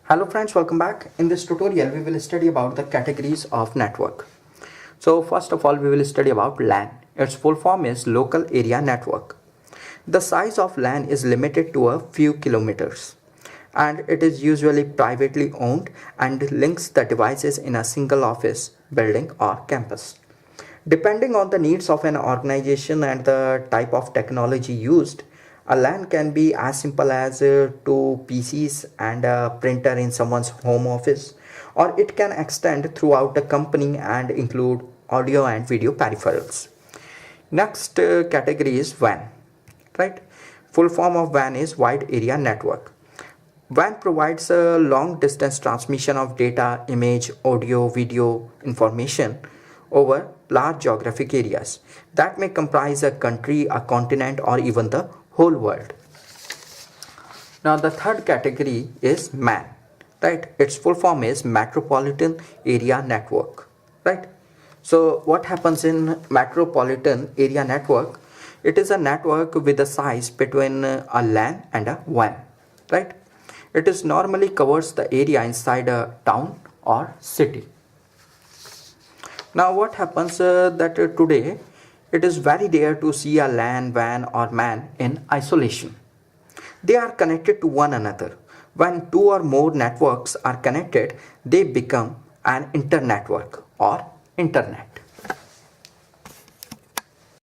Hello friends, welcome back. In this tutorial we will study about the categories of network. So first of all we will study about LAN. Its full form is local area network. The size of LAN is limited to a few kilometers and it is usually privately owned and links the devices in a single office, building or campus. Depending on the needs of an organization and the type of technology used, a LAN can be as simple as two PCs and a printer in someone's home office, or it can extend throughout the company and include audio and video peripherals. Next category is WAN, right? Full form of WAN is Wide Area Network. WAN provides a long distance transmission of data, image, audio, video, information over large geographic areas that may comprise a country, a continent, or even the whole world. Now the third category is MAN, right? Its full form is Metropolitan Area Network, right? So what happens in Metropolitan Area Network? It is a network with a size between a LAN and a WAN, right? It is normally covers the area inside a town or city. Now what happens that today it is very rare to see a LAN, WAN or MAN in isolation. They are connected to one another. When two or more networks are connected, they become an internetwork or internet.